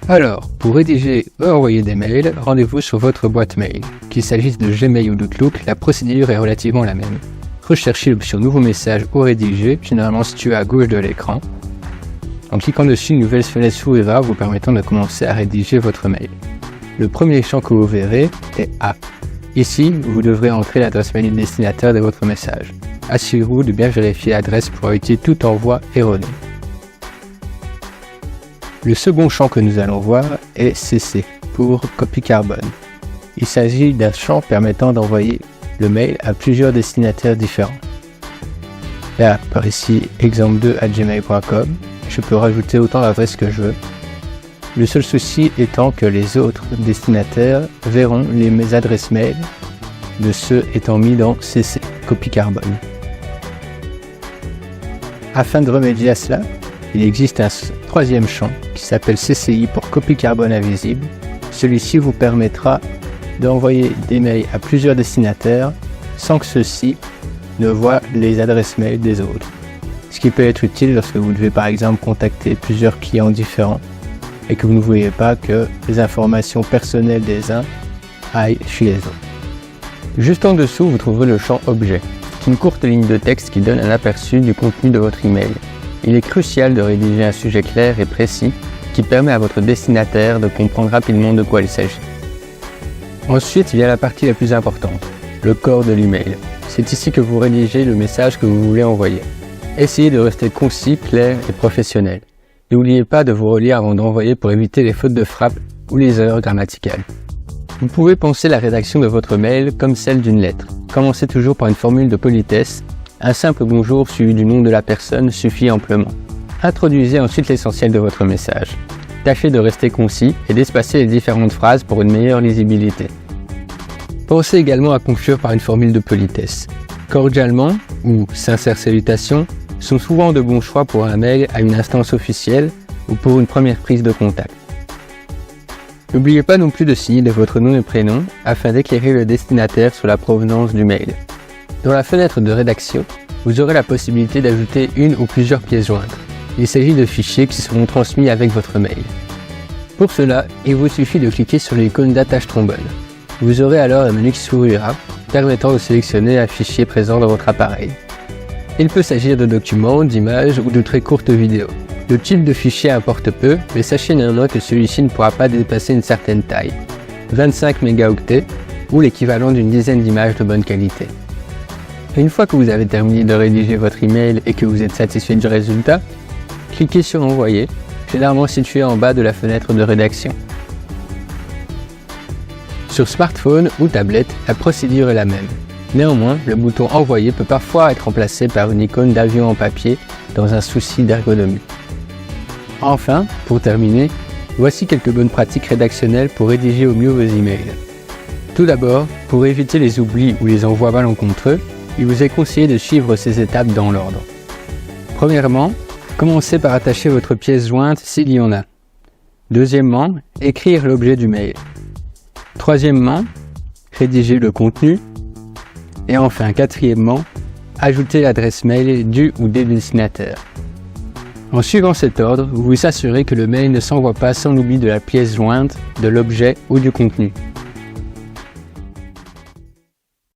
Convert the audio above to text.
Alors, pour rédiger ou envoyer des mails, rendez-vous sur votre boîte mail. Qu'il s'agisse de Gmail ou d'Outlook, la procédure est relativement la même. Recherchez l'option Nouveau message ou Rédiger, généralement située à gauche de l'écran. En cliquant dessus, une nouvelle fenêtre s'ouvrira vous permettant de commencer à rédiger votre mail. Le premier champ que vous verrez est A. Ici, vous devrez entrer l'adresse mail du destinataire de votre message. Assurez-vous de bien vérifier l'adresse pour éviter tout envoi erroné. Le second champ que nous allons voir est CC, pour copie carbone. Il s'agit d'un champ permettant d'envoyer le mail à plusieurs destinataires différents. Là, par ici, exemple2@gmail.com, je peux rajouter autant d'adresses que je veux. Le seul souci étant que les autres destinataires verront mes adresses mail de ceux étant mis dans CC, copie carbone. Afin de remédier à cela, il existe un troisième champ qui s'appelle CCI pour copie carbone invisible. Celui-ci vous permettra d'envoyer des mails à plusieurs destinataires sans que ceux-ci ne voient les adresses mail des autres. Ce qui peut être utile lorsque vous devez par exemple contacter plusieurs clients différents et que vous ne voulez pas que les informations personnelles des uns aillent chez les autres. Juste en dessous, vous trouverez le champ Objet. C'est une courte ligne de texte qui donne un aperçu du contenu de votre email. Il est crucial de rédiger un sujet clair et précis qui permet à votre destinataire de comprendre rapidement de quoi il s'agit. Ensuite vient la partie la plus importante, le corps de l'email. C'est ici que vous rédigez le message que vous voulez envoyer. Essayez de rester concis, clair et professionnel. N'oubliez pas de vous relire avant d'envoyer pour éviter les fautes de frappe ou les erreurs grammaticales. Vous pouvez penser la rédaction de votre mail comme celle d'une lettre. Commencez toujours par une formule de politesse. Un simple bonjour suivi du nom de la personne suffit amplement. Introduisez ensuite l'essentiel de votre message. Tâchez de rester concis et d'espacer les différentes phrases pour une meilleure lisibilité. Pensez également à conclure par une formule de politesse. Cordialement ou sincères salutations sont souvent de bons choix pour un mail à une instance officielle ou pour une première prise de contact. N'oubliez pas non plus de signer de votre nom et prénom afin d'éclairer le destinataire sur la provenance du mail. Dans la fenêtre de rédaction, vous aurez la possibilité d'ajouter une ou plusieurs pièces jointes. Il s'agit de fichiers qui seront transmis avec votre mail. Pour cela, il vous suffit de cliquer sur l'icône d'attache trombone. Vous aurez alors un menu qui s'ouvrira, permettant de sélectionner un fichier présent dans votre appareil. Il peut s'agir de documents, d'images ou de très courtes vidéos. Le type de fichier importe peu, mais sachez néanmoins que celui-ci ne pourra pas dépasser une certaine taille, 25 mégaoctets ou l'équivalent d'une dizaine d'images de bonne qualité. Une fois que vous avez terminé de rédiger votre email et que vous êtes satisfait du résultat, cliquez sur Envoyer, généralement situé en bas de la fenêtre de rédaction. Sur smartphone ou tablette, la procédure est la même. Néanmoins, le bouton Envoyer peut parfois être remplacé par une icône d'avion en papier dans un souci d'ergonomie. Enfin, pour terminer, voici quelques bonnes pratiques rédactionnelles pour rédiger au mieux vos emails. Tout d'abord, pour éviter les oublis ou les envois malencontreux, il vous est conseillé de suivre ces étapes dans l'ordre. Premièrement, commencez par attacher votre pièce jointe s'il y en a. Deuxièmement, écrire l'objet du mail. Troisièmement, rédiger le contenu. Et enfin, quatrièmement, ajouter l'adresse mail du ou des destinataires. En suivant cet ordre, vous vous assurez que le mail ne s'envoie pas sans l'oubli de la pièce jointe, de l'objet ou du contenu.